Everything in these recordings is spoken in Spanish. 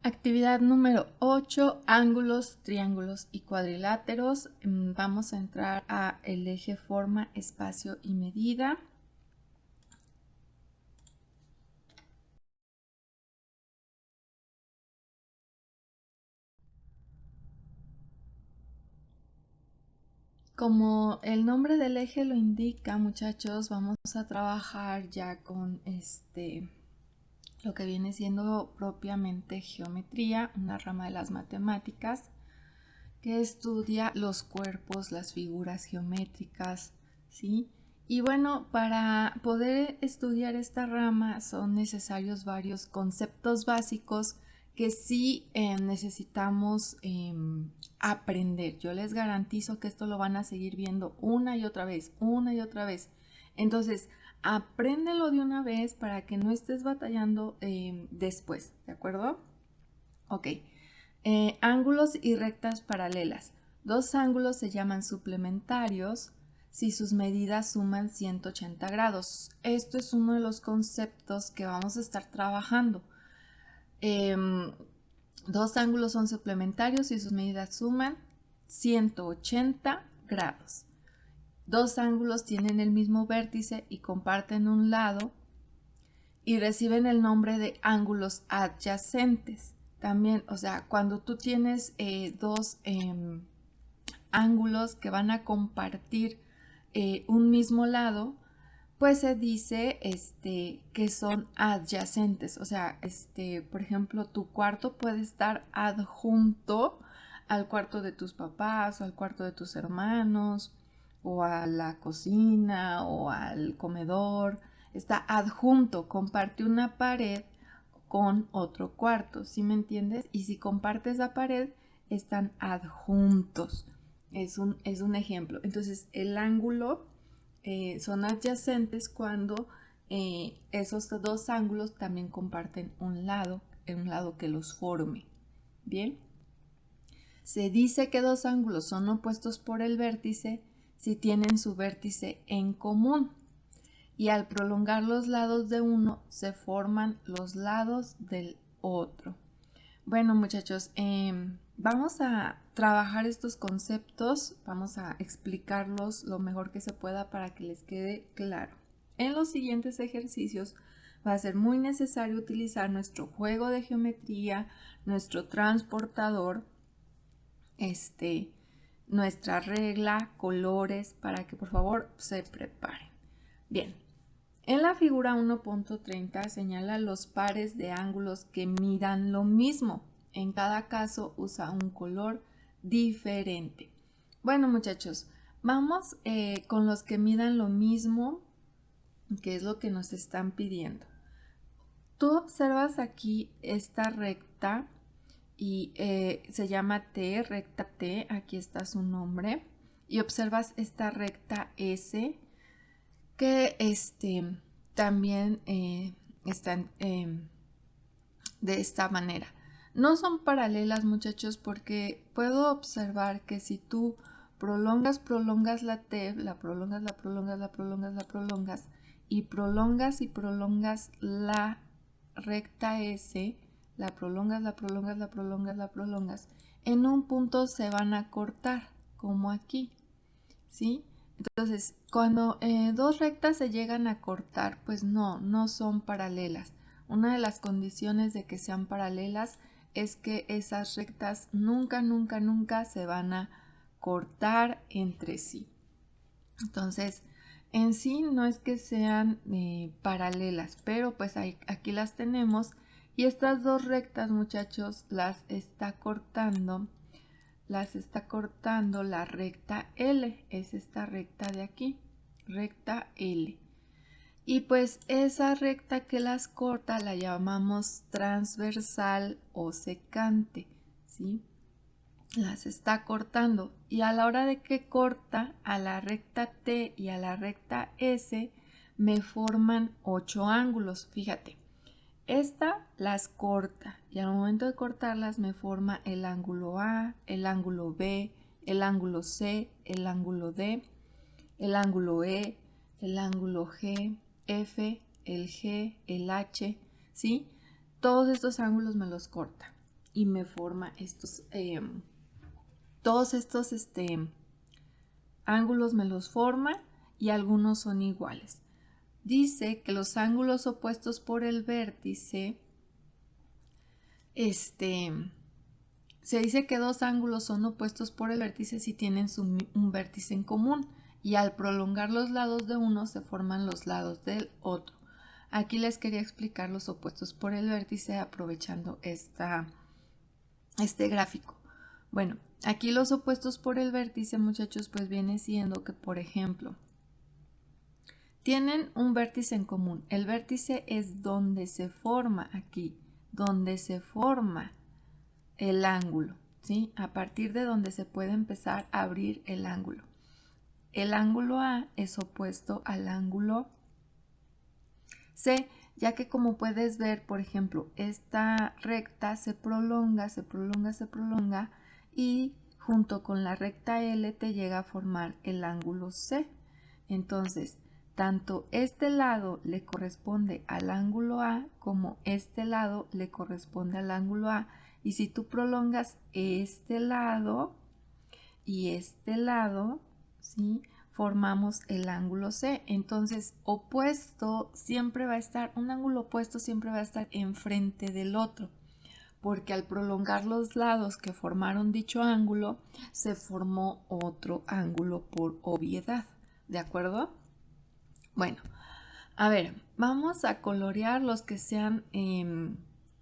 Actividad número 8, ángulos, triángulos y cuadriláteros. Vamos a entrar a el eje forma, espacio y medida. Como el nombre del eje lo indica, muchachos, vamos a trabajar ya con lo que viene siendo propiamente geometría, una rama de las matemáticas que estudia los cuerpos, las figuras geométricas, ¿sí? Y bueno, para poder estudiar esta rama son necesarios varios conceptos básicos que sí necesitamos aprender. Yo les garantizo que esto lo van a seguir viendo una y otra vez, una y otra vez. Entonces, apréndelo de una vez para que no estés batallando después, ¿de acuerdo? Ok. Ángulos y rectas paralelas. Dos ángulos se llaman suplementarios si sus medidas suman 180 grados. Esto es uno de los conceptos que vamos a estar trabajando. Dos ángulos son suplementarios si sus medidas suman 180 grados. Dos ángulos tienen el mismo vértice y comparten un lado y reciben el nombre de ángulos adyacentes. También, o sea, cuando tú tienes dos ángulos que van a compartir un mismo lado, pues se dice que son adyacentes. O sea, por ejemplo, tu cuarto puede estar adjunto al cuarto de tus papás o al cuarto de tus hermanos o a la cocina o al comedor. Está adjunto, comparte una pared con otro cuarto, ¿sí me entiendes? Y si compartes la pared, están adjuntos. Es un ejemplo. Entonces, el ángulo son adyacentes cuando esos dos ángulos también comparten un lado que los forme. Bien. Se dice que dos ángulos son opuestos por el vértice si tienen su vértice en común. Y al prolongar los lados de uno se forman los lados del otro. Bueno, muchachos, vamos a trabajar estos conceptos, vamos a explicarlos lo mejor que se pueda para que les quede claro. En los siguientes ejercicios va a ser muy necesario utilizar nuestro juego de geometría, nuestro transportador, nuestra regla, colores, para que por favor se preparen. Bien. En la figura 1.30 señala los pares de ángulos que midan lo mismo. En cada caso usa un color diferente. Bueno, muchachos, vamos con los que midan lo mismo, que es lo que nos están pidiendo. Tú observas aquí esta recta y se llama T, recta T, aquí está su nombre. Y observas esta recta S que también están de esta manera. No son paralelas, muchachos, porque puedo observar que si tú prolongas la T, la prolongas y prolongas la recta S, la prolongas, en un punto se van a cortar, como aquí, ¿sí? Entonces, cuando dos rectas se llegan a cortar, pues no son paralelas. Una de las condiciones de que sean paralelas es que esas rectas nunca se van a cortar entre sí. Entonces, en sí no es que sean paralelas, pero pues aquí las tenemos y estas dos rectas, muchachos, las está cortando la recta L, es esta recta de aquí, recta L. Y pues esa recta que las corta la llamamos transversal o secante, ¿sí? Las está cortando y a la hora de que corta a la recta T y a la recta S me forman 8 ángulos, fíjate. Esta las corta y al momento de cortarlas me forma el ángulo A, el ángulo B, el ángulo C, el ángulo D, el ángulo E, el ángulo G, F, el G, el H, ¿sí? Todos estos ángulos me los corta. y me forma estos, todos estos ángulos me los forma y algunos son iguales. Dice que los ángulos opuestos por el vértice, se dice que dos ángulos son opuestos por el vértice si tienen un vértice en común y al prolongar los lados de uno se forman los lados del otro. Aquí les quería explicar los opuestos por el vértice aprovechando este gráfico. Bueno, aquí los opuestos por el vértice, muchachos, pues viene siendo que, por ejemplo, tienen un vértice en común. El vértice es donde se forma aquí, donde se forma el ángulo, ¿sí? A partir de donde se puede empezar a abrir el ángulo. El ángulo A es opuesto al ángulo C, ya que como puedes ver, por ejemplo, esta recta se prolonga, se prolonga, se prolonga y junto con la recta L te llega a formar el ángulo C. Entonces, tanto este lado le corresponde al ángulo A como este lado le corresponde al ángulo A. Y si tú prolongas este lado y este lado, ¿sí?, formamos el ángulo C. Entonces, opuesto siempre va a estar, un ángulo opuesto siempre va a estar enfrente del otro, porque al prolongar los lados que formaron dicho ángulo, se formó otro ángulo por obviedad. ¿De acuerdo? Bueno, a ver, vamos a colorear los que sean,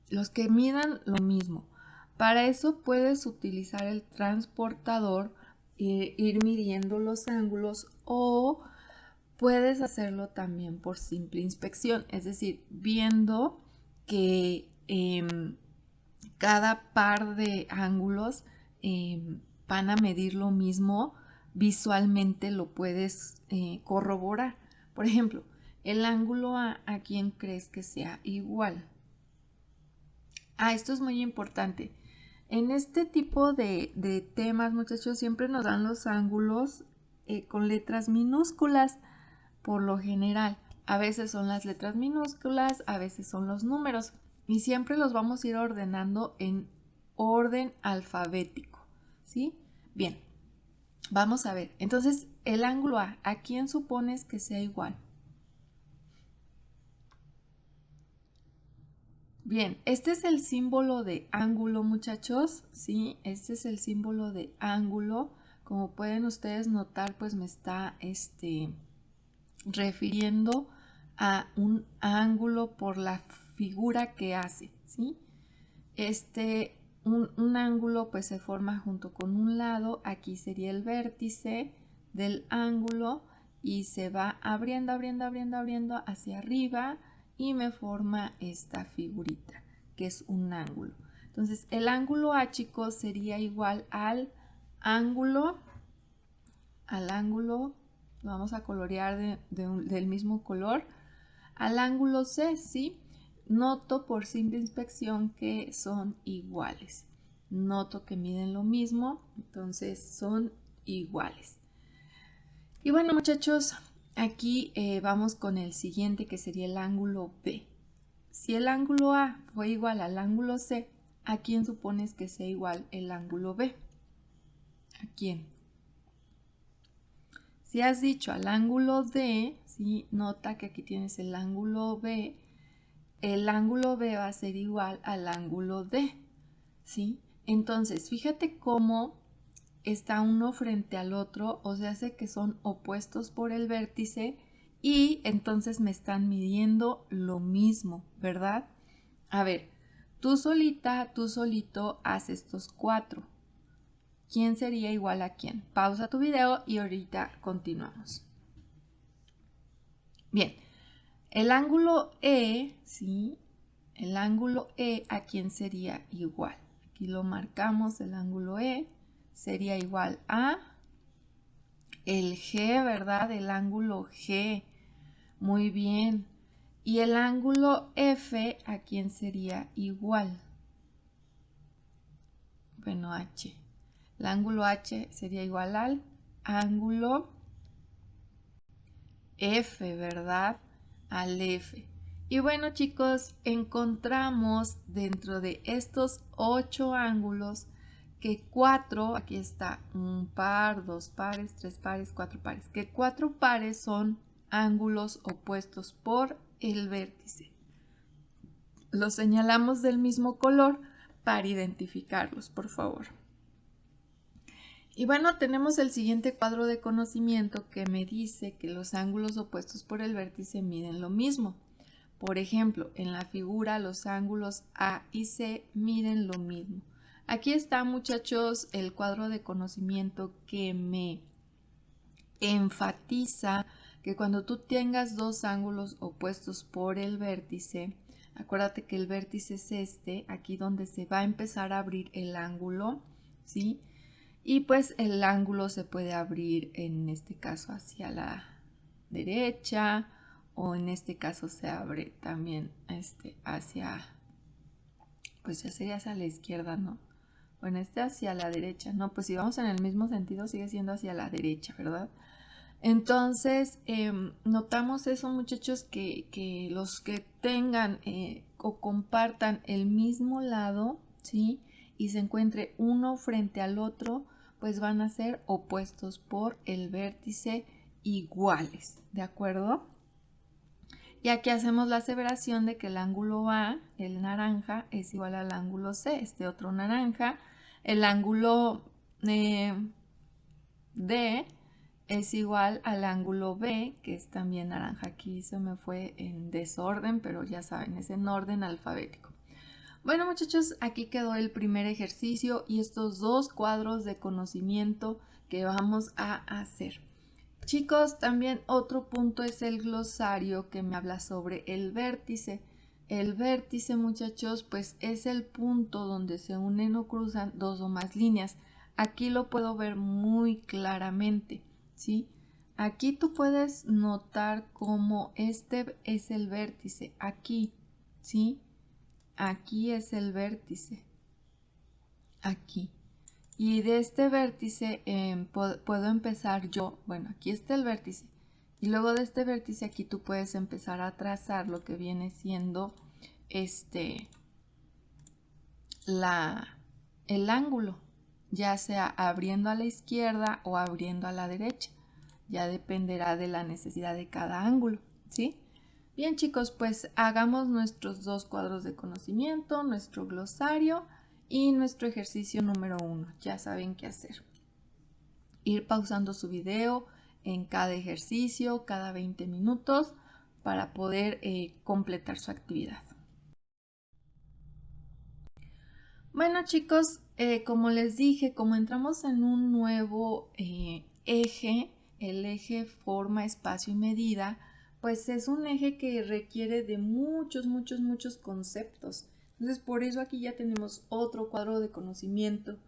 los que midan lo mismo. Para eso puedes utilizar el transportador, ir midiendo los ángulos, o puedes hacerlo también por simple inspección, es decir, viendo que cada par de ángulos van a medir lo mismo, visualmente lo puedes corroborar. Por ejemplo, el ángulo A quién crees que sea igual. Esto es muy importante. En este tipo de temas, muchachos, siempre nos dan los ángulos con letras minúsculas, por lo general. A veces son las letras minúsculas, a veces son los números. Y siempre los vamos a ir ordenando en orden alfabético, ¿sí? Bien, vamos a ver. Entonces, el ángulo ¿a quién supones que sea igual? Bien, este es el símbolo de ángulo, muchachos, ¿sí? Este es el símbolo de ángulo. Como pueden ustedes notar, pues me está refiriendo a un ángulo por la figura que hace, ¿sí? Un ángulo pues se forma junto con un lado, aquí sería el vértice del ángulo y se va abriendo, abriendo, abriendo, abriendo hacia arriba y me forma esta figurita que es un ángulo. Entonces el ángulo A, chicos, sería igual al ángulo, lo vamos a colorear del mismo color, al ángulo C, ¿sí? Noto por simple inspección que son iguales. Noto que miden lo mismo, entonces son iguales. Y bueno, muchachos, aquí vamos con el siguiente, que sería el ángulo B. Si el ángulo A fue igual al ángulo C, ¿a quién supones que sea igual el ángulo B? ¿A quién? Si has dicho al ángulo D, ¿sí?, nota que aquí tienes el ángulo B. El ángulo B va a ser igual al ángulo D, ¿sí? Entonces, fíjate cómo está uno frente al otro, o sea, hace que son opuestos por el vértice y entonces me están midiendo lo mismo, ¿verdad? A ver, tú solita, tú solito, haz estos cuatro. ¿Quién sería igual a quién? Pausa tu video y ahorita continuamos. Bien, el ángulo E, ¿sí? El ángulo E, ¿a quién sería igual? Aquí lo marcamos, el ángulo E sería igual a el G, ¿verdad? El ángulo G. Muy bien. ¿Y el ángulo F, a quién sería igual? Bueno, H. El ángulo H sería igual al ángulo F, ¿verdad? Al F. Y bueno, chicos, encontramos dentro de estos 8 ángulos que 4, aquí está, un par, 2 pares, 3 pares, 4 pares, que 4 pares son ángulos opuestos por el vértice. Los señalamos del mismo color para identificarlos, por favor. Y bueno, tenemos el siguiente cuadro de conocimiento que me dice que los ángulos opuestos por el vértice miden lo mismo. Por ejemplo, en la figura los ángulos A y C miden lo mismo. Aquí está, muchachos, el cuadro de conocimiento que me enfatiza que cuando tú tengas dos ángulos opuestos por el vértice, acuérdate que el vértice es este, aquí donde se va a empezar a abrir el ángulo, ¿sí? Y pues el ángulo se puede abrir en este caso hacia la derecha, o en este caso se abre también hacia, pues ya sería hacia la izquierda, ¿no? O en hacia la derecha, no, pues si vamos en el mismo sentido sigue siendo hacia la derecha, ¿verdad? Entonces, notamos eso, muchachos, que los que tengan o compartan el mismo lado, ¿sí? Y se encuentre uno frente al otro, pues van a ser opuestos por el vértice iguales, ¿de acuerdo? Y aquí hacemos la aseveración de que el ángulo A, el naranja, es igual al ángulo C, este otro naranja. El ángulo D es igual al ángulo B, que es también naranja. Aquí se me fue en desorden, pero ya saben, es en orden alfabético. Bueno, muchachos, aquí quedó el primer ejercicio y estos dos cuadros de conocimiento que vamos a hacer. Chicos, también otro punto es el glosario que me habla sobre el vértice. El vértice, muchachos, pues es el punto donde se unen o cruzan dos o más líneas. Aquí lo puedo ver muy claramente, ¿sí? Aquí tú puedes notar cómo este es el vértice, aquí, ¿sí? Aquí es el vértice, aquí. Y de este vértice puedo empezar yo, bueno, aquí está el vértice. Y luego de este vértice aquí tú puedes empezar a trazar lo que viene siendo el ángulo, ya sea abriendo a la izquierda o abriendo a la derecha. Ya dependerá de la necesidad de cada ángulo, ¿sí? Bien, chicos, pues hagamos nuestros dos cuadros de conocimiento, nuestro glosario y nuestro ejercicio número 1. Ya saben qué hacer. Ir pausando su video en cada ejercicio, cada 20 minutos, para poder completar su actividad. Bueno, chicos, como les dije, como entramos en un nuevo eje, el eje forma, espacio y medida, pues es un eje que requiere de muchos conceptos. Entonces, por eso aquí ya tenemos otro cuadro de conocimiento.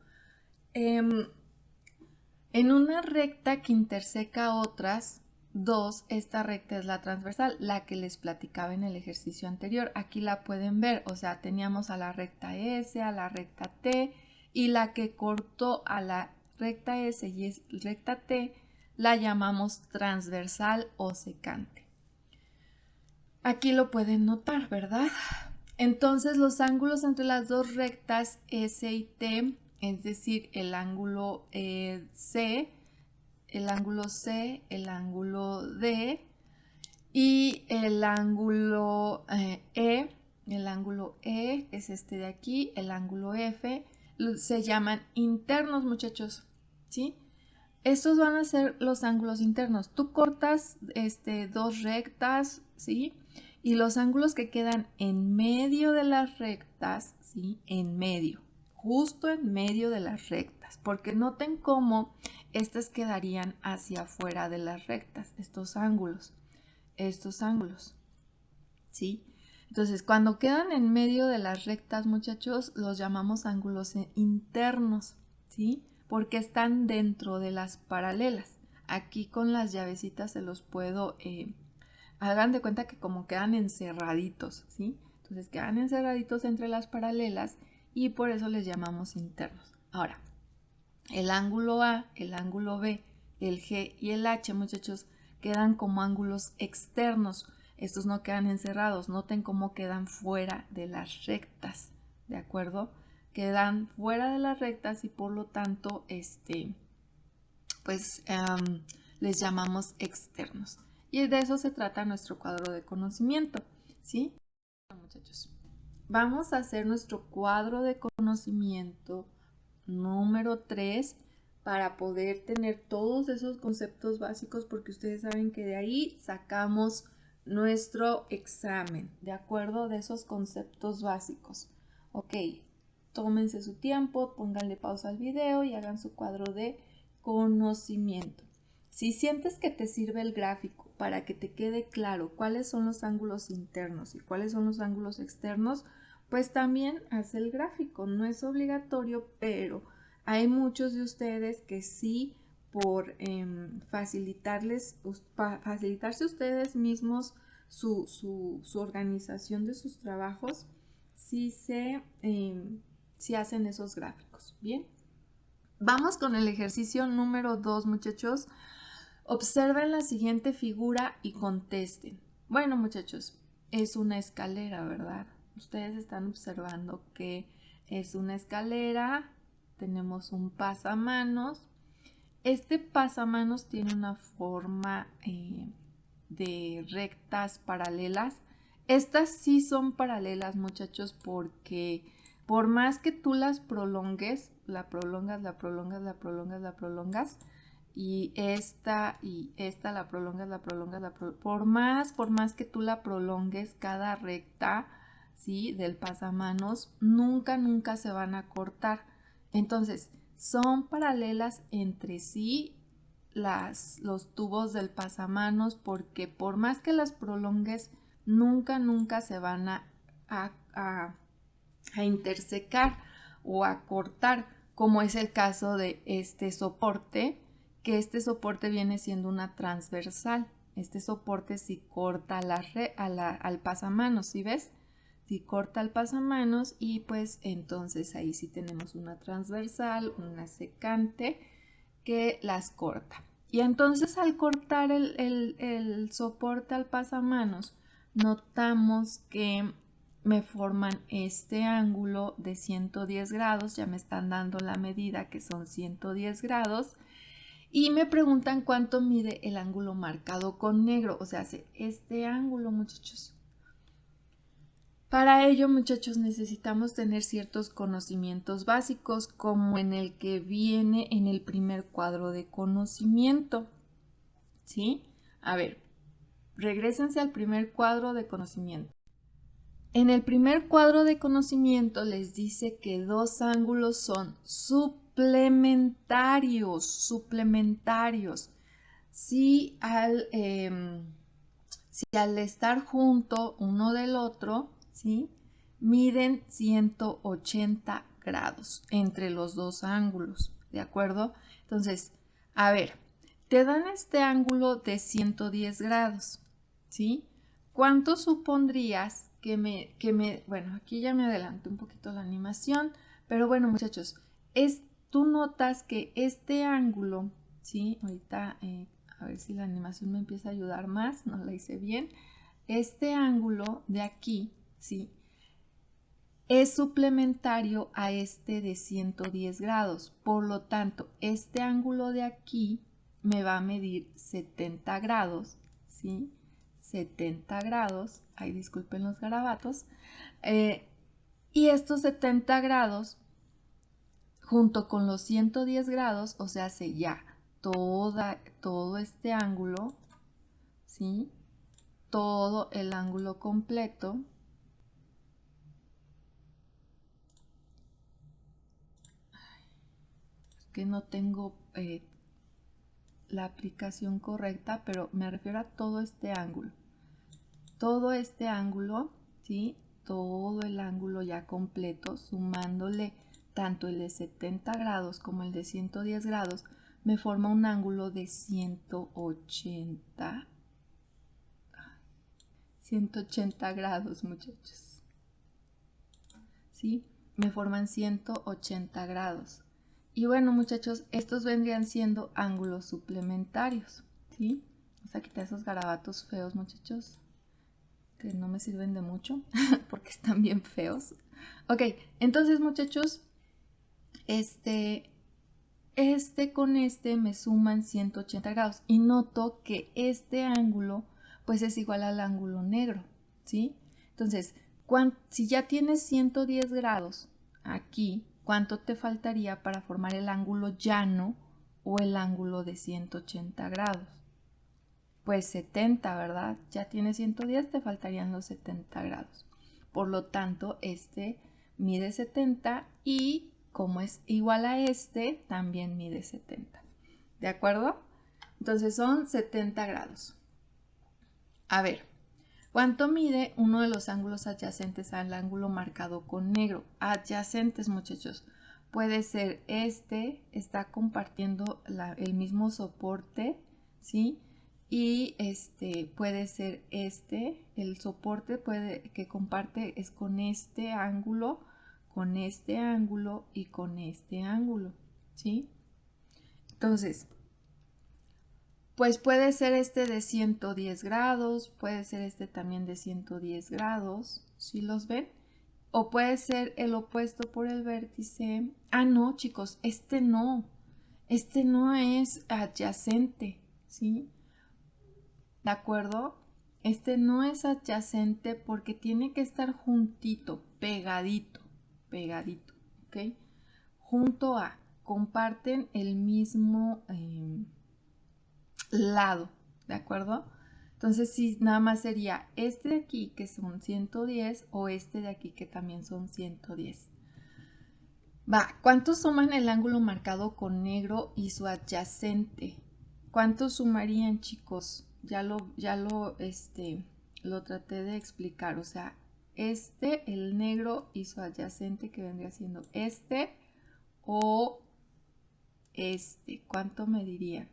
En una recta que interseca otras dos, esta recta es la transversal, la que les platicaba en el ejercicio anterior. Aquí la pueden ver, o sea, teníamos a la recta S, a la recta T, y la que cortó a la recta S y es recta T, la llamamos transversal o secante. Aquí lo pueden notar, ¿verdad? Entonces los ángulos entre las dos rectas S y T, es decir, el ángulo C, el ángulo C, el ángulo D y el ángulo el ángulo E es este de aquí, el ángulo F, se llaman internos, muchachos, ¿sí? Estos van a ser los ángulos internos. Tú cortas dos rectas, ¿sí? Y los ángulos que quedan en medio de las rectas, ¿sí? En medio, justo en medio de las rectas, porque noten cómo estas quedarían hacia afuera de las rectas, estos ángulos, ¿sí? Entonces, cuando quedan en medio de las rectas, muchachos, los llamamos ángulos internos, ¿sí? Porque están dentro de las paralelas. Aquí con las llavecitas se los puedo, hagan de cuenta que como quedan encerraditos, ¿sí? Entonces quedan encerraditos entre las paralelas y por eso les llamamos internos. Ahora, el ángulo A, el ángulo B, el G y el H, muchachos, quedan como ángulos externos. estos no quedan encerrados. Noten cómo quedan fuera de las rectas, ¿de acuerdo? Quedan fuera de las rectas y por lo tanto, pues les llamamos externos. Y de eso se trata nuestro cuadro de conocimiento, ¿sí? Bueno, muchachos, vamos a hacer nuestro cuadro de conocimiento número 3 para poder tener todos esos conceptos básicos, porque ustedes saben que de ahí sacamos nuestro examen, ¿de acuerdo? De esos conceptos básicos. Ok, tómense su tiempo, pónganle pausa al video y hagan su cuadro de conocimiento. Si sientes que te sirve el gráfico para que te quede claro cuáles son los ángulos internos y cuáles son los ángulos externos, pues también haz el gráfico. No es obligatorio, pero hay muchos de ustedes que sí, por facilitarse ustedes mismos su organización de sus trabajos, sí hacen esos gráficos. Bien, vamos con el ejercicio número 2, muchachos. Observen la siguiente figura y contesten. Bueno, muchachos, es una escalera, ¿verdad? Ustedes están observando que es una escalera. Tenemos un pasamanos. Este pasamanos tiene una forma de rectas paralelas. Estas sí son paralelas, muchachos, porque por más que tú las prolongues, la prolongas, y esta la prolongas, por más que tú la prolongues, cada recta, ¿sí?, del pasamanos, nunca se van a cortar. Entonces, son paralelas entre sí los tubos del pasamanos, porque por más que las prolongues, nunca se van a intersecar o a cortar, como es el caso de este soporte, que este soporte viene siendo una transversal. Este soporte sí corta al pasamanos, ¿sí ves? Sí corta el pasamanos y pues entonces ahí sí tenemos una transversal, una secante que las corta. Y entonces al cortar el soporte al pasamanos, notamos que me forman este ángulo de 110 grados, ya me están dando la medida que son 110 grados, y me preguntan cuánto mide el ángulo marcado con negro, o sea, este ángulo, muchachos. Para ello, muchachos, necesitamos tener ciertos conocimientos básicos, como en el que viene en el primer cuadro de conocimiento, ¿sí? A ver, regrésense al primer cuadro de conocimiento. En el primer cuadro de conocimiento les dice que dos ángulos son suplementarios. Si al estar junto uno del otro, ¿sí?, miden 180 grados entre los dos ángulos, ¿de acuerdo? Entonces, a ver, te dan este ángulo de 110 grados, ¿sí? ¿Cuánto supondrías bueno, aquí ya me adelanté un poquito la animación, pero bueno, muchachos, tú notas que este ángulo, ¿sí? Ahorita, a ver si la animación me empieza a ayudar más, no la hice bien. Este ángulo de aquí, ¿sí?, es suplementario a este de 110 grados. Por lo tanto, este ángulo de aquí me va a medir 70 grados, ¿sí? 70 grados, ay, disculpen los garabatos. Y estos 70 grados, junto con los 110 grados, o sea, hace ya todo este ángulo, ¿sí?, todo el ángulo completo, que no tengo la aplicación correcta, pero me refiero a todo este ángulo, ¿sí?, todo el ángulo ya completo, sumándole tanto el de 70 grados como el de 110 grados, me forma un ángulo de 180 grados, muchachos, ¿sí? Me forman 180 grados. Y bueno, muchachos, estos vendrían siendo ángulos suplementarios, ¿sí? Vamos a quitar esos garabatos feos, muchachos. que no me sirven de mucho porque están bien feos. Ok, entonces muchachos, este con este me suman 180 grados y noto que este ángulo pues es igual al ángulo negro, ¿sí? Entonces, si ya tienes 110 grados aquí, ¿cuánto te faltaría para formar el ángulo llano o el ángulo de 180 grados? Pues 70, ¿verdad? Ya tienes 110, te faltarían los 70 grados. Por lo tanto, este mide 70 y como es igual a este, también mide 70. ¿De acuerdo? Entonces son 70 grados. A ver, ¿cuánto mide uno de los ángulos adyacentes al ángulo marcado con negro? Adyacentes, muchachos. Puede ser este, está compartiendo el mismo soporte, ¿sí? Y puede ser el soporte que comparte es con este ángulo y con este ángulo, ¿sí? Entonces, pues puede ser este de 110 grados, puede ser este también de 110 grados, ¿sí los ven? O puede ser el opuesto por el vértice. Ah, no, chicos, este no es adyacente, ¿sí? ¿De acuerdo? Este no es adyacente porque tiene que estar juntito, pegadito, ¿ok? Junto a, comparten el mismo lado, ¿de acuerdo? Entonces, sí, nada más sería este de aquí que son 110 o este de aquí que también son 110. Va, ¿cuántos suman el ángulo marcado con negro y su adyacente? ¿Cuántos sumarían, chicos? Ya lo traté de explicar. O sea, el negro y su adyacente que vendría siendo este o este. ¿Cuánto me dirían?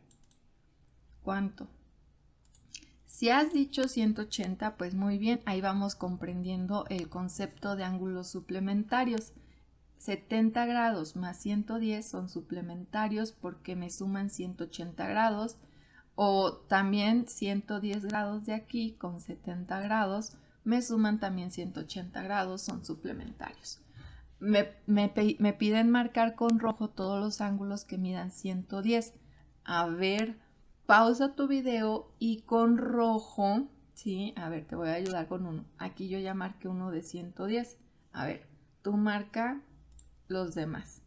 ¿Cuánto? Si has dicho 180, pues muy bien, ahí vamos comprendiendo el concepto de ángulos suplementarios. 70 grados más 110 son suplementarios porque me suman 180 grados, o también 110 grados de aquí con 70 grados me suman también 180 grados, son suplementarios. Me piden marcar con rojo todos los ángulos que midan 110. A ver, pausa tu video y con rojo, ¿sí? A ver, te voy a ayudar con uno. Aquí yo ya marqué uno de 110. A ver, tú marca los demás.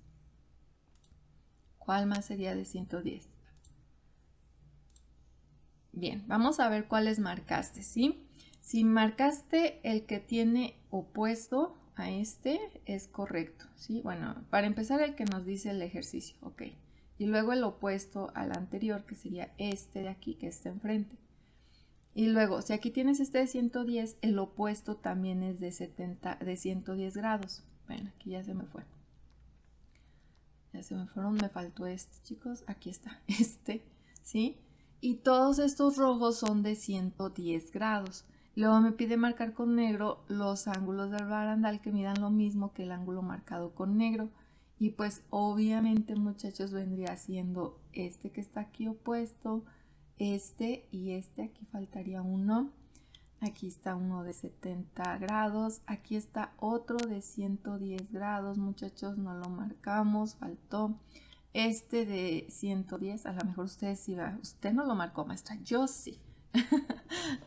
¿Cuál más sería de 110? Bien, vamos a ver cuáles marcaste, ¿sí? Si marcaste el que tiene opuesto a este, es correcto, ¿sí? Bueno, para empezar el que nos dice el ejercicio, ok. Y luego el opuesto al anterior, que sería este de aquí, que está enfrente. Y luego, si aquí tienes este de 110, el opuesto también es de 110 grados. Bueno, aquí ya se me fue. Ya se me fueron, me faltó este, chicos. Aquí está, ¿sí? Y todos estos rojos son de 110 grados. Luego me pide marcar con negro los ángulos del barandal que midan lo mismo que el ángulo marcado con negro. Y pues obviamente, muchachos, vendría siendo este que está aquí opuesto, este y este. Aquí faltaría uno. Aquí está uno de 70 grados. Aquí está otro de 110 grados, muchachos. No lo marcamos, faltó. Este de 110, a lo mejor ustedes sí, usted no lo marcó, maestra, yo sí.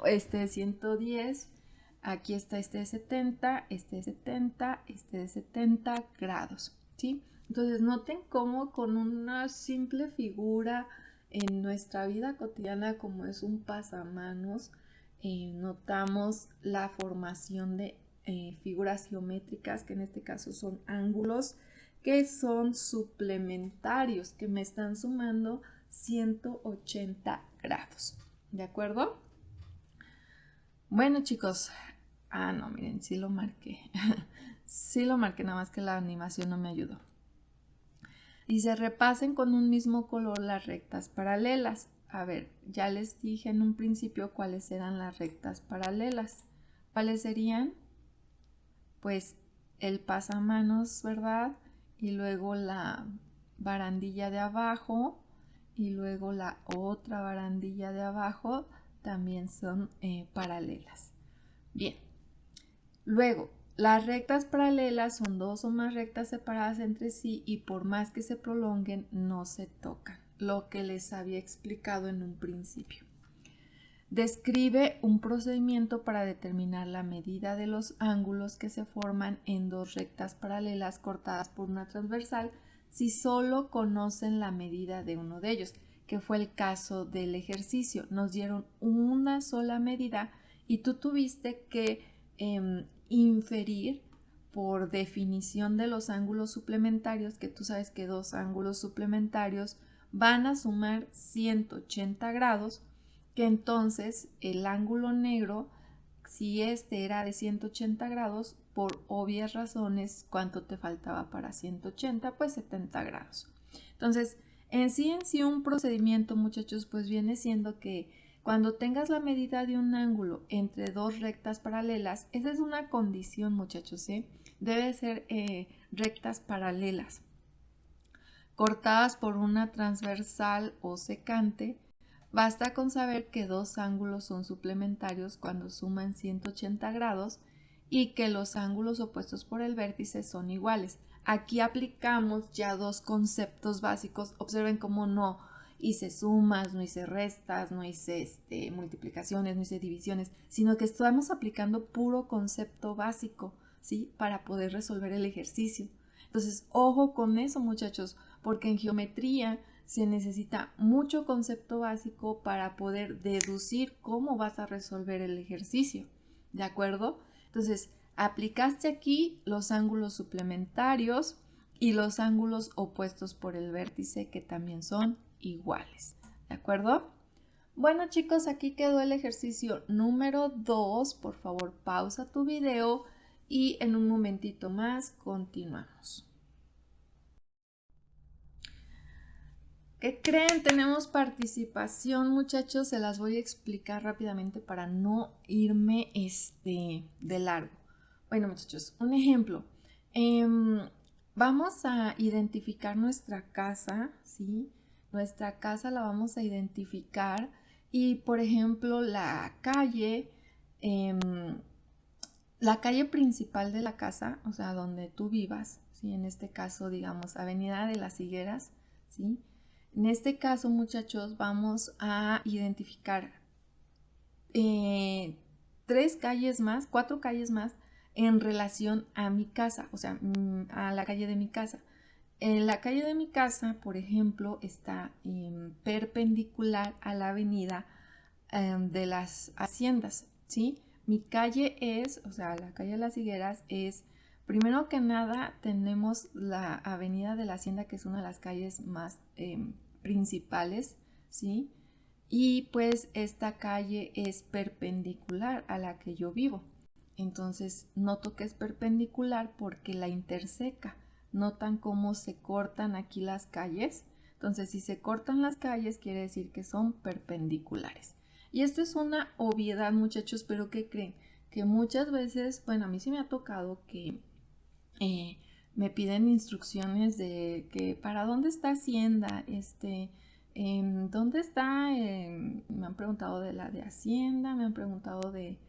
Este de 110, aquí está este de 70, este de 70, este de 70 grados, ¿sí? Entonces noten cómo con una simple figura en nuestra vida cotidiana como es un pasamanos, notamos la formación de figuras geométricas, que en este caso son ángulos, que son suplementarios, que me están sumando 180 grados. ¿De acuerdo? Bueno, chicos. Ah, no, miren, sí lo marqué. Sí lo marqué, nada más que la animación no me ayudó. Y se repasen con un mismo color las rectas paralelas. A ver, ya les dije en un principio cuáles eran las rectas paralelas. ¿Cuáles serían? Pues el pasamanos, ¿verdad? Y luego la barandilla de abajo y luego la otra barandilla de abajo también son paralelas. Bien. Luego, las rectas paralelas son dos o más rectas separadas entre sí y por más que se prolonguen no se tocan, lo que les había explicado en un principio. Describe un procedimiento para determinar la medida de los ángulos que se forman en dos rectas paralelas cortadas por una transversal si solo conocen la medida de uno de ellos, que fue el caso del ejercicio. Nos dieron una sola medida y tú tuviste que inferir por definición de los ángulos suplementarios, que tú sabes que dos ángulos suplementarios van a sumar 180 grados, que entonces el ángulo negro, si este era de 180 grados, por obvias razones, ¿cuánto te faltaba para 180? Pues 70 grados. Entonces, en sí un procedimiento, muchachos, pues viene siendo que cuando tengas la medida de un ángulo entre dos rectas paralelas, esa es una condición, muchachos, ¿eh? Debe ser rectas paralelas, cortadas por una transversal o secante. Basta con saber que dos ángulos son suplementarios cuando suman 180 grados y que los ángulos opuestos por el vértice son iguales. Aquí aplicamos ya dos conceptos básicos. Observen cómo no hice sumas, no hice restas, no hice multiplicaciones, no hice divisiones, sino que estamos aplicando puro concepto básico, ¿sí? Para poder resolver el ejercicio. Entonces, ojo con eso, muchachos, porque en geometría se necesita mucho concepto básico para poder deducir cómo vas a resolver el ejercicio, ¿de acuerdo? Entonces, aplicaste aquí los ángulos suplementarios y los ángulos opuestos por el vértice, que también son iguales, ¿de acuerdo? Bueno, chicos, aquí quedó el ejercicio número 2. Por favor, pausa tu video y en un momentito más continuamos. ¿Qué creen? Tenemos participación, muchachos. Se las voy a explicar rápidamente para no irme de largo. Bueno, muchachos, un ejemplo. Vamos a identificar nuestra casa, ¿sí? Nuestra casa la vamos a identificar y, por ejemplo, la calle principal de la casa, o sea, donde tú vivas, ¿sí? En este caso, digamos, Avenida de las Higueras, ¿sí? En este caso, muchachos, vamos a identificar 4 calles más en relación a mi casa, o sea, a la calle de mi casa. En la calle de mi casa, por ejemplo, está perpendicular a la avenida de las Haciendas, ¿sí? Mi calle es, o sea, la calle de las Higueras es, primero que nada, tenemos la avenida de la Hacienda, que es una de las calles más principales, ¿sí? Y pues esta calle es perpendicular a la que yo vivo. Entonces noto que es perpendicular porque la interseca. Notan cómo se cortan aquí las calles. Entonces, si se cortan las calles, quiere decir que son perpendiculares. Y esto es una obviedad, muchachos, pero ¿qué creen? Que muchas veces, bueno, a mí sí me ha tocado que me piden instrucciones de que para dónde está Hacienda, ¿dónde está? Me han preguntado de la de Hacienda, me han preguntado de,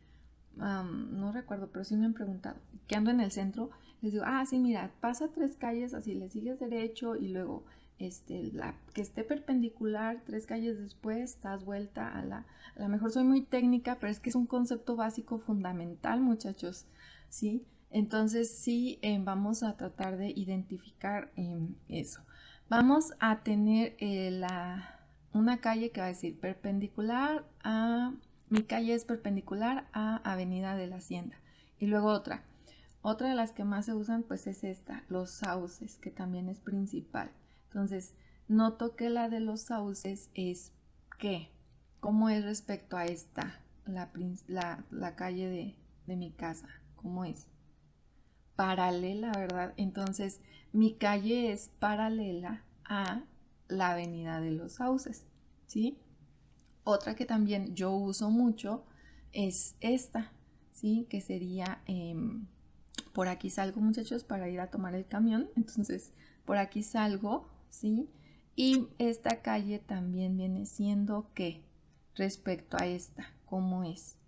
no recuerdo, pero sí me han preguntado, que ando en el centro, les digo, sí, mira, pasa 3 calles, así le sigues derecho y luego que esté perpendicular 3 calles después, estás vuelta a lo mejor soy muy técnica, pero es que es un concepto básico fundamental, muchachos, ¿sí? Entonces sí, vamos a tratar de identificar eso. Vamos a tener una calle que va a decir perpendicular a... Mi calle es perpendicular a Avenida de la Hacienda. Y luego otra de las que más se usan pues es esta, los sauces, que también es principal. Entonces, noto que la de los sauces es ¿qué? ¿Cómo es respecto a esta, la calle de mi casa? ¿Cómo es? Paralela, ¿verdad? Entonces, mi calle es paralela a la Avenida de los Sauces, ¿sí? Otra que también yo uso mucho es esta, ¿sí? Que sería, por aquí salgo, muchachos, para ir a tomar el camión. Entonces, por aquí salgo, ¿sí? Y esta calle también viene siendo ¿qué? Respecto a esta, ¿cómo es?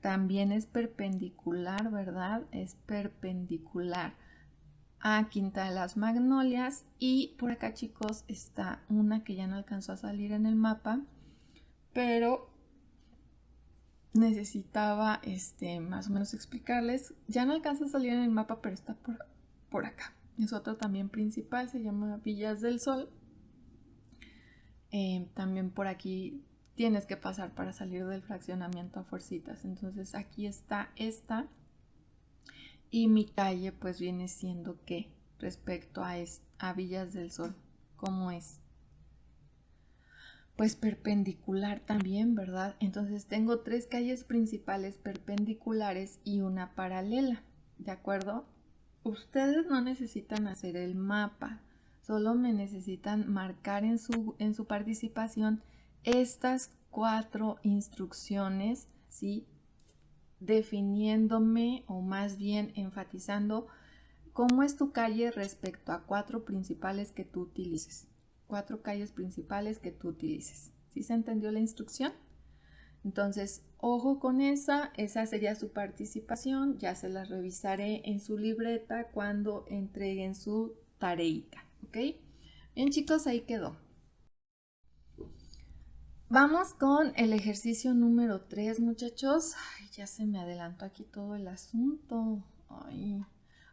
también es perpendicular, ¿verdad? Es perpendicular a Quinta de las Magnolias. Y por acá, chicos, está una que ya no alcanzó a salir en el mapa, pero necesitaba más o menos explicarles. Ya no alcanza a salir en el mapa, pero está por acá. Es otro también principal, se llama Villas del Sol. También por aquí tienes que pasar para salir del fraccionamiento a fuercitas. Entonces aquí está esta. Y mi calle pues viene siendo que respecto a Villas del Sol, ¿cómo es? Pues perpendicular también, ¿verdad? Entonces tengo 3 calles principales perpendiculares y una paralela, ¿de acuerdo? Ustedes no necesitan hacer el mapa, solo me necesitan marcar en su participación estas 4 instrucciones, ¿sí? Definiéndome o más bien enfatizando cómo es tu calle respecto a 4 principales que tú utilices. 4 calles principales que tú utilices. ¿Sí se entendió la instrucción? Entonces, ojo con esa sería su participación. Ya se las revisaré en su libreta cuando entreguen su tareita. ¿Ok? Bien, chicos, ahí quedó. Vamos con el ejercicio número 3, muchachos. Ay, ya se me adelantó aquí todo el asunto. Ay.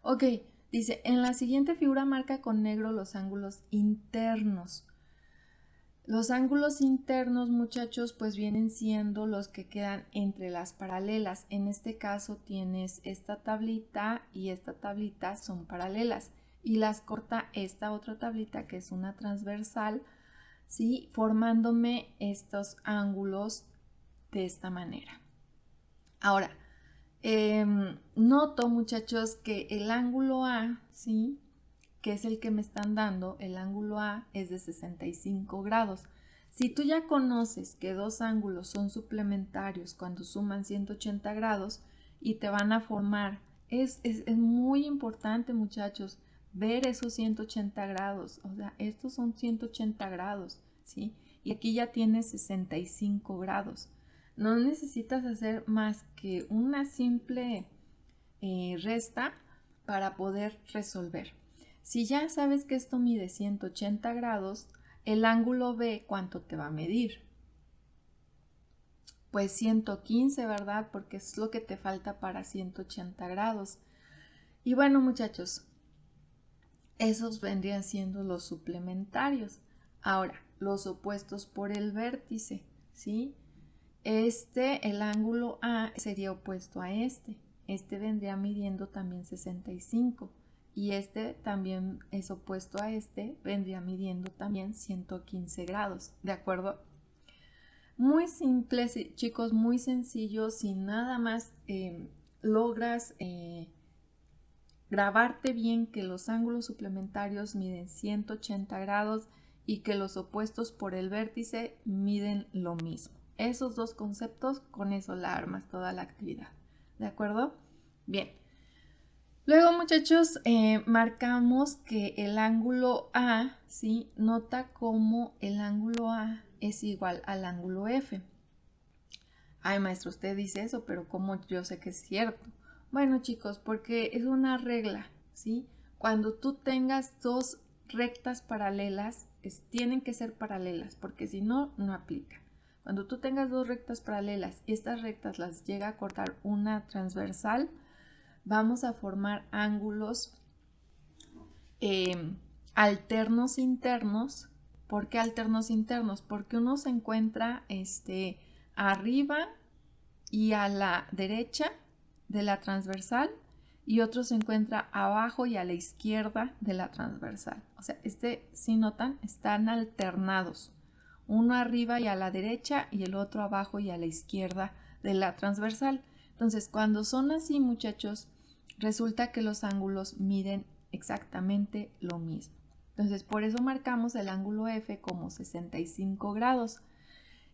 Ok, dice, en la siguiente figura marca con negro los ángulos internos. Los ángulos internos, muchachos, pues vienen siendo los que quedan entre las paralelas. En este caso tienes esta tablita y esta tablita son paralelas. Y las corta esta otra tablita que es una transversal, ¿sí? Formándome estos ángulos de esta manera. Ahora, noto, muchachos, que el ángulo A, ¿sí? Que es el que me están dando, el ángulo A es de 65 grados. Si tú ya conoces que 2 ángulos son suplementarios cuando suman 180 grados y te van a formar, es muy importante, muchachos, ver esos 180 grados. O sea, estos son 180 grados, ¿sí? Y aquí ya tienes 65 grados. No necesitas hacer más que una simple resta para poder resolver. Si ya sabes que esto mide 180 grados, el ángulo B, ¿cuánto te va a medir? Pues 115, ¿verdad? Porque es lo que te falta para 180 grados. Y bueno, muchachos, esos vendrían siendo los suplementarios. Ahora, los opuestos por el vértice, ¿sí? El ángulo A sería opuesto a este. Este vendría midiendo también 65. Y este también es opuesto a este, vendría midiendo también 115 grados, ¿de acuerdo? Muy simple, chicos, muy sencillo, si nada más logras grabarte bien que los ángulos suplementarios miden 180 grados y que los opuestos por el vértice miden lo mismo. Esos 2 conceptos, con eso la armas toda la actividad, ¿de acuerdo? Bien. Luego, muchachos, marcamos que el ángulo A, ¿sí? Nota cómo el ángulo A es igual al ángulo F. Ay, maestro, usted dice eso, pero ¿cómo yo sé que es cierto? Bueno, chicos, porque es una regla, ¿sí? Cuando tú tengas 2 rectas paralelas, tienen que ser paralelas, porque si no, no aplica. Cuando tú tengas 2 rectas paralelas y estas rectas las llega a cortar una transversal, vamos a formar ángulos alternos internos. ¿Por qué alternos internos? Porque uno se encuentra arriba y a la derecha de la transversal y otro se encuentra abajo y a la izquierda de la transversal. O sea, si notan, están alternados. Uno arriba y a la derecha y el otro abajo y a la izquierda de la transversal. Entonces, cuando son así, muchachos, resulta que los ángulos miden exactamente lo mismo. Entonces, por eso marcamos el ángulo F como 65 grados.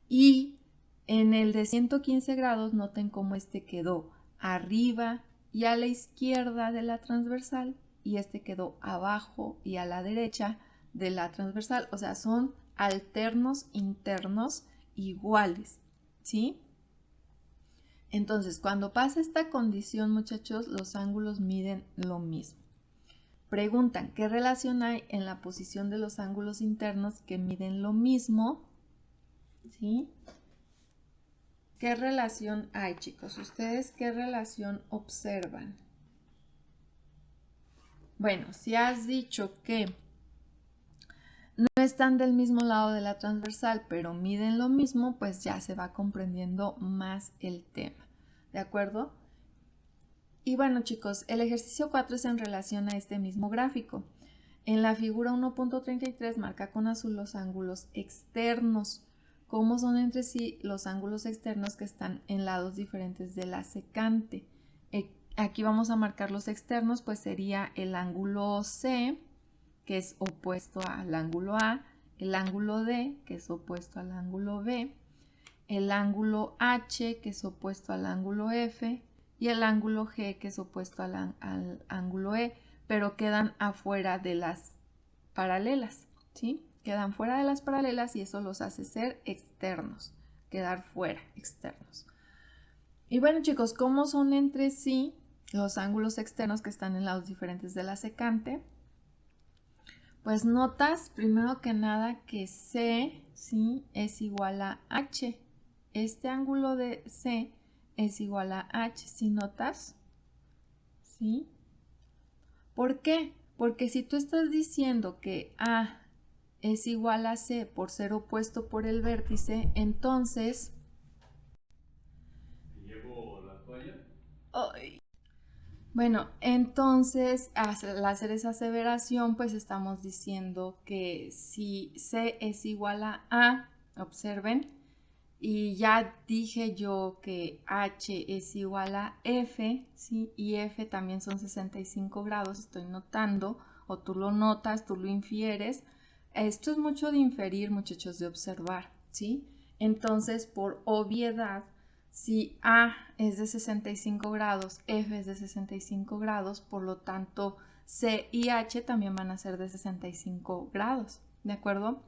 Y en el de 115 grados, noten cómo este quedó arriba y a la izquierda de la transversal y este quedó abajo y a la derecha de la transversal. O sea, son alternos internos iguales, ¿sí? Entonces, cuando pasa esta condición, muchachos, los ángulos miden lo mismo. Preguntan, ¿qué relación hay en la posición de los ángulos internos que miden lo mismo? ¿Sí? ¿Qué relación hay, chicos? ¿Ustedes qué relación observan? Bueno, si has dicho que no están del mismo lado de la transversal, pero miden lo mismo, pues ya se va comprendiendo más el tema. ¿De acuerdo? Y bueno, chicos, el ejercicio 4 es en relación a este mismo gráfico. En la figura 1.33 marca con azul los ángulos externos. ¿Cómo son entre sí los ángulos externos que están en lados diferentes de la secante? Aquí vamos a marcar los externos, pues sería el ángulo C, que es opuesto al ángulo A, el ángulo D, que es opuesto al ángulo B, el ángulo H, que es opuesto al ángulo F, y el ángulo G, que es opuesto al ángulo E, pero quedan afuera de las paralelas, ¿sí? Quedan fuera de las paralelas y eso los hace ser externos, quedar fuera, externos. Y bueno, chicos, ¿cómo son entre sí los ángulos externos que están en lados diferentes de la secante? Pues notas, primero que nada, que C, ¿sí?, es igual a H. Este ángulo de C es igual a H, ¿sí notas? ¿Sí? ¿Por qué? Porque si tú estás diciendo que A es igual a C por ser opuesto por el vértice, entonces... ¿Llevo la toalla? Bueno, entonces al hacer esa aseveración, pues estamos diciendo que si C es igual a A, observen, y ya dije yo que H es igual a F, ¿sí? Y F también son 65 grados, estoy notando, o tú lo notas, tú lo infieres. Esto es mucho de inferir, muchachos, de observar, ¿sí? Entonces, por obviedad, si A es de 65 grados, F es de 65 grados, por lo tanto, C y H también van a ser de 65 grados, ¿de acuerdo?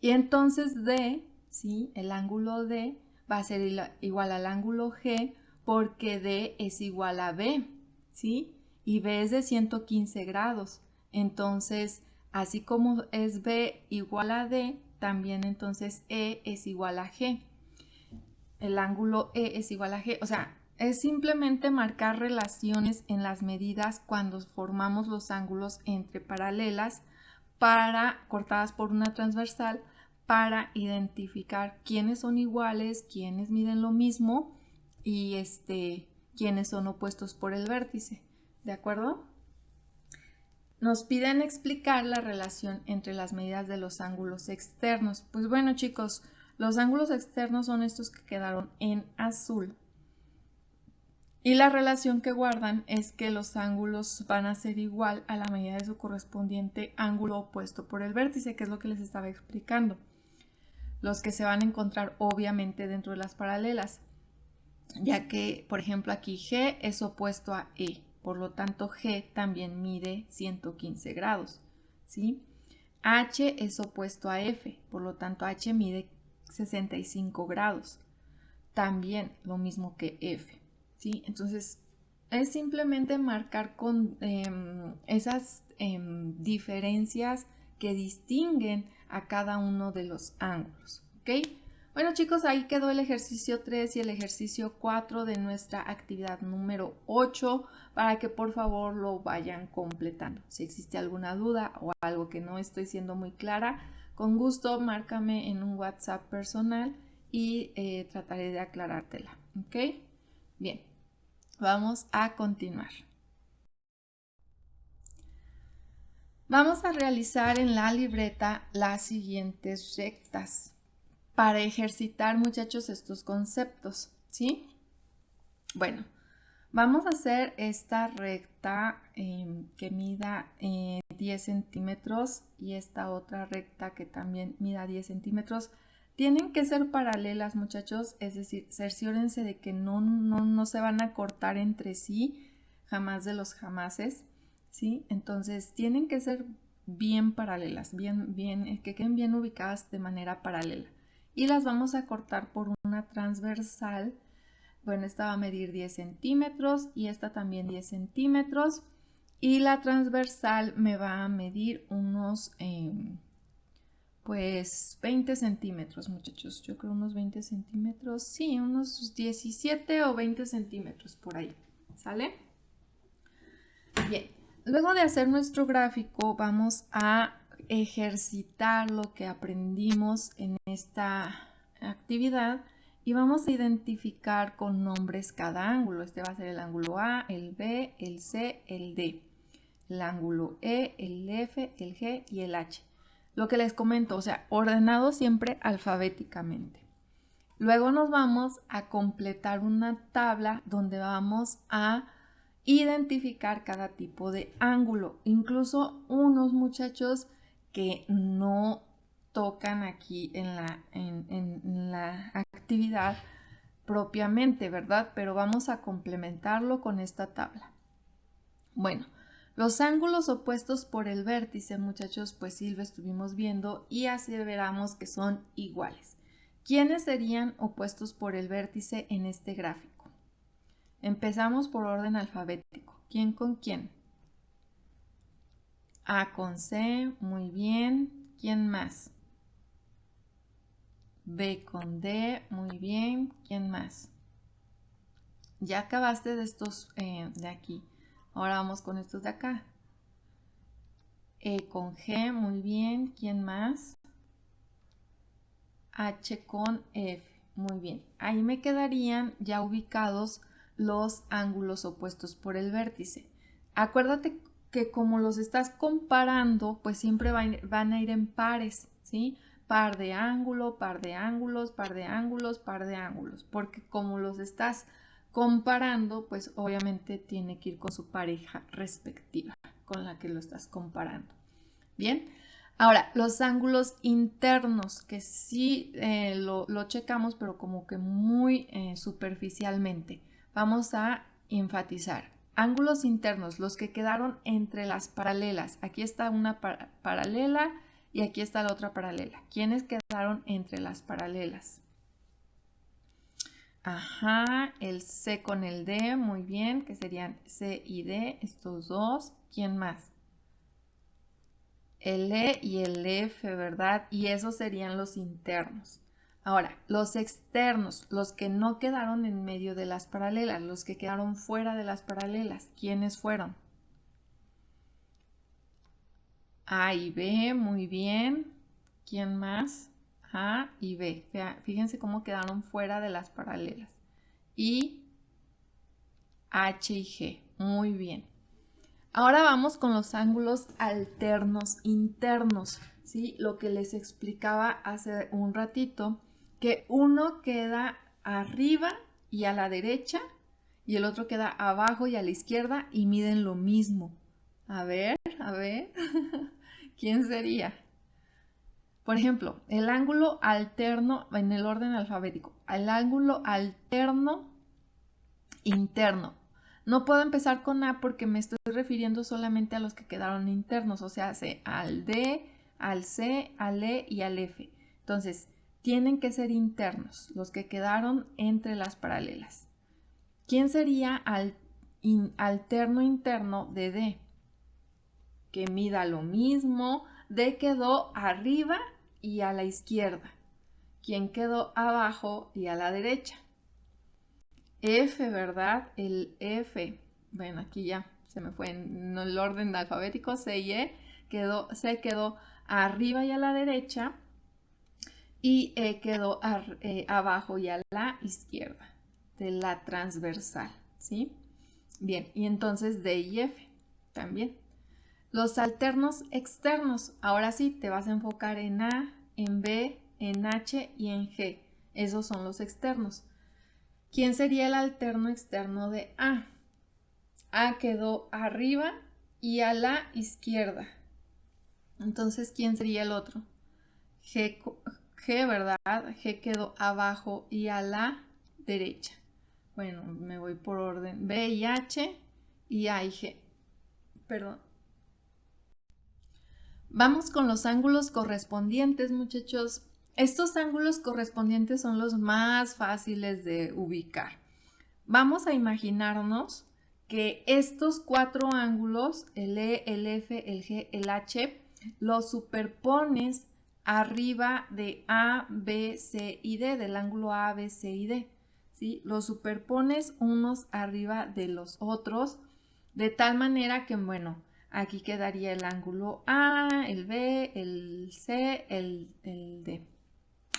Y entonces D, ¿sí?, el ángulo D va a ser igual al ángulo G porque D es igual a B, ¿sí? Y B es de 115 grados. Entonces, así como es B igual a D, también entonces E es igual a G. El ángulo E es igual a G. O sea, es simplemente marcar relaciones en las medidas cuando formamos los ángulos entre paralelas cortadas por una transversal para identificar quiénes son iguales, quiénes miden lo mismo y quiénes son opuestos por el vértice. ¿De acuerdo? Nos piden explicar la relación entre las medidas de los ángulos externos. Pues bueno, chicos, los ángulos externos son estos que quedaron en azul. Y la relación que guardan es que los ángulos van a ser igual a la medida de su correspondiente ángulo opuesto por el vértice, que es lo que les estaba explicando. Los que se van a encontrar obviamente dentro de las paralelas, ya que, por ejemplo, aquí G es opuesto a E, por lo tanto G también mide 115 grados, ¿sí? H es opuesto a F, por lo tanto H mide 65 grados, también lo mismo que F, ¿sí? Entonces, es simplemente marcar con esas diferencias que distinguen a cada uno de los ángulos, ¿ok? Bueno, chicos, ahí quedó el ejercicio 3 y el ejercicio 4 de nuestra actividad número 8 para que por favor lo vayan completando. Si existe alguna duda o algo que no estoy siendo muy clara, con gusto márcame en un WhatsApp personal y trataré de aclarártela, ¿ok? Bien, vamos a continuar. Vamos a realizar en la libreta las siguientes rectas para ejercitar, muchachos, estos conceptos, ¿sí? Bueno, vamos a hacer esta recta que mida 10 centímetros y esta otra recta que también mida 10 centímetros. Tienen que ser paralelas, muchachos, es decir, cerciórense de que no se van a cortar entre sí, jamás de los jamases, ¿sí? Entonces, tienen que ser bien paralelas, que queden bien ubicadas de manera paralela. Y las vamos a cortar por una transversal. Bueno, esta va a medir 10 centímetros y esta también 10 centímetros. Y la transversal me va a medir unos, pues 20 centímetros, muchachos. Yo creo unos 20 centímetros. Sí, unos 17 o 20 centímetros por ahí. ¿Sale? Bien. Luego de hacer nuestro gráfico, vamos a ejercitar lo que aprendimos en esta actividad y vamos a identificar con nombres cada ángulo. Este va a ser el ángulo A, el B, el C, el D, el ángulo E, el F, el G y el H. Lo que les comento, o sea, ordenado siempre alfabéticamente. Luego nos vamos a completar una tabla donde vamos a identificar cada tipo de ángulo, incluso unos, muchachos, que no tocan aquí en la actividad propiamente, ¿verdad? Pero vamos a complementarlo con esta tabla. Bueno, los ángulos opuestos por el vértice, muchachos, pues sí lo estuvimos viendo y aseveramos que son iguales. ¿Quiénes serían opuestos por el vértice en este gráfico? Empezamos por orden alfabético. ¿Quién con quién? A con C, muy bien. ¿Quién más? B con D, muy bien. ¿Quién más? Ya acabaste de estos de aquí. Ahora vamos con estos de acá. E con G, muy bien. ¿Quién más? H con F, muy bien. Ahí me quedarían ya ubicados los ángulos opuestos por el vértice. Acuérdate que como los estás comparando, pues siempre van a ir en pares, ¿sí? Par de ángulo, par de ángulos, par de ángulos, par de ángulos, porque como los estás comparando, pues obviamente tiene que ir con su pareja respectiva con la que lo estás comparando. Bien, ahora los ángulos internos, que sí lo checamos, pero como que muy superficialmente. Vamos a enfatizar. Ángulos internos, los que quedaron entre las paralelas. Aquí está una paralela y aquí está la otra paralela. ¿Quiénes quedaron entre las paralelas? Ajá, el C con el D, muy bien, que serían C y D, estos dos. ¿Quién más? El E y el F, ¿verdad? Y esos serían los internos. Ahora, los externos, los que no quedaron en medio de las paralelas, los que quedaron fuera de las paralelas, ¿quiénes fueron? A y B, muy bien. ¿Quién más? A y B. Fíjense cómo quedaron fuera de las paralelas. Y H y G, muy bien. Ahora vamos con los ángulos alternos internos, ¿sí? Lo que les explicaba hace un ratito, que uno queda arriba y a la derecha y el otro queda abajo y a la izquierda y miden lo mismo. A ver, ¿quién sería? Por ejemplo, el ángulo alterno en el orden alfabético, el ángulo alterno interno. No puedo empezar con A porque me estoy refiriendo solamente a los que quedaron internos, o sea, al D, al C, al E y al F. Entonces, tienen que ser internos, los que quedaron entre las paralelas. ¿Quién sería alterno interno de D? Que mida lo mismo. D quedó arriba y a la izquierda. ¿Quién quedó abajo y a la derecha? F, ¿verdad? El F, bueno, aquí ya se me fue en el orden alfabético, C y E, C quedó arriba y a la derecha y E quedó abajo y a la izquierda de la transversal, ¿sí? Bien, y entonces D y F también. Los alternos externos, ahora sí te vas a enfocar en A, en B, en H y en G. Esos son los externos. ¿Quién sería el alterno externo de A? A quedó arriba y a la izquierda. Entonces, ¿quién sería el otro? G, ¿verdad? G quedó abajo y a la derecha. Bueno, me voy por orden. B y H y A y G. Perdón. Vamos con los ángulos correspondientes, muchachos. Estos ángulos correspondientes son los más fáciles de ubicar. vamos a imaginarnos que estos 4 ángulos, el E, el F, el G, el H, los superpones arriba de A, B, C y D, del ángulo A, B, C y D, ¿sí? Los superpones unos arriba de los otros, de tal manera que, bueno, aquí quedaría el ángulo A, el B, el C, el D.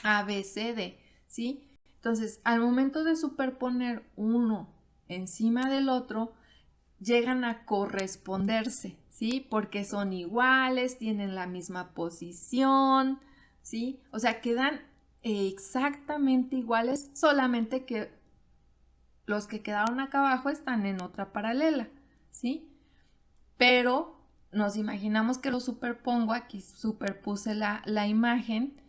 A, B, C, D, ¿sí? Entonces, al momento de superponer uno encima del otro, llegan a corresponderse, ¿sí? Porque son iguales, tienen la misma posición, ¿sí? O sea, quedan exactamente iguales, solamente que los que quedaron acá abajo están en otra paralela, ¿sí? Pero nos imaginamos que lo superpongo, aquí superpuse la imagen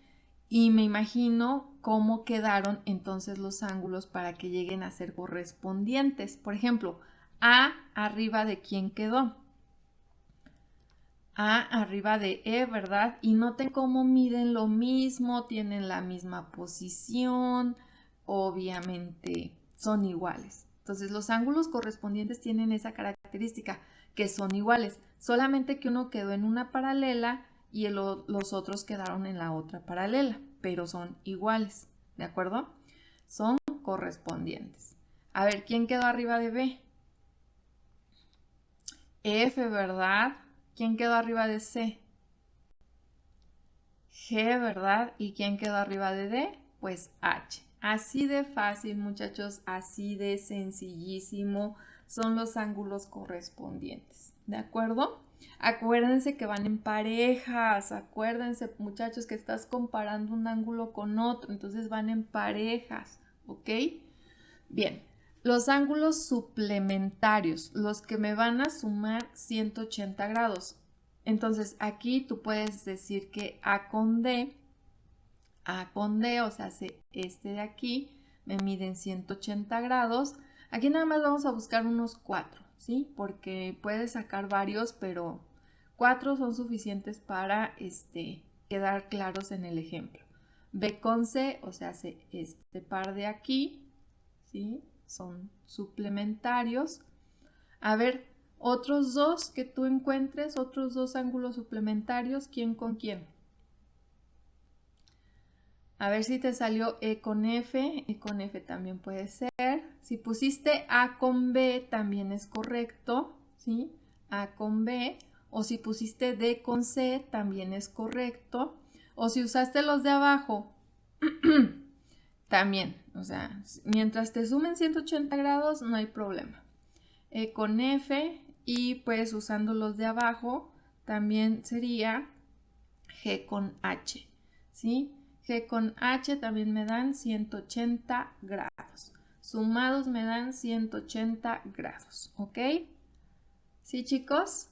y me imagino cómo quedaron entonces los ángulos para que lleguen a ser correspondientes. Por ejemplo, A arriba de quién quedó. A arriba de E, ¿verdad? Y noten cómo miden lo mismo, tienen la misma posición, obviamente son iguales. Entonces los ángulos correspondientes tienen esa característica, que son iguales, solamente que uno quedó en una paralela y los otros quedaron en la otra paralela, pero son iguales, ¿de acuerdo? Son correspondientes. A ver, ¿quién quedó arriba de B? F, ¿verdad? ¿Quién quedó arriba de C? G, ¿verdad? ¿Y quién quedó arriba de D? Pues H. Así de fácil, muchachos, así de sencillísimo son los ángulos correspondientes, ¿de acuerdo? Acuérdense que van en parejas, acuérdense, muchachos, que estás comparando un ángulo con otro, entonces van en parejas, ¿ok? Bien, los ángulos suplementarios, los que me van a sumar 180 grados. Entonces aquí tú puedes decir que A con D, o sea, este de aquí, me miden 180 grados. Aquí nada más vamos a buscar unos 4, ¿sí? Porque puedes sacar varios, pero 4 son suficientes para quedar claros en el ejemplo. B con C, o sea, este par de aquí, ¿sí? Son suplementarios. A ver, otros dos que tú encuentres, otros dos ángulos suplementarios, ¿quién con quién? A ver si te salió E con F también puede ser. Si pusiste A con B también es correcto, ¿sí? A con B. O si pusiste D con C también es correcto. O si usaste los de abajo, también, o sea, mientras te sumen 180 grados no hay problema. E con F y pues usando los de abajo también sería G con H, ¿sí? G con H también me dan 180 grados. Sumados me dan 180 grados, ¿ok? ¿Sí, chicos?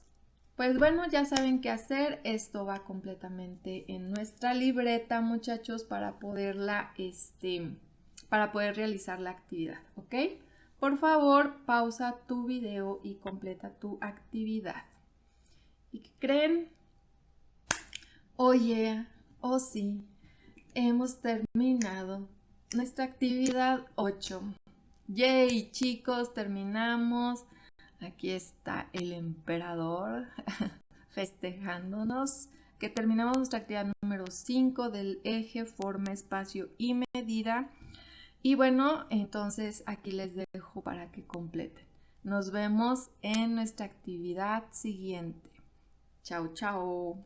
Pues bueno, ya saben qué hacer. Esto va completamente en nuestra libreta, muchachos, para poderla, para poder realizar la actividad, ¿ok? Por favor, pausa tu video y completa tu actividad. ¿Y qué creen? Oye, oh sí, hemos terminado nuestra actividad 8. ¡Yay, chicos! Terminamos. Aquí está el emperador festejándonos que terminamos nuestra actividad número 5 del eje, forma, espacio y medida. Y bueno, entonces aquí les dejo para que completen. Nos vemos en nuestra actividad siguiente. Chao, chao.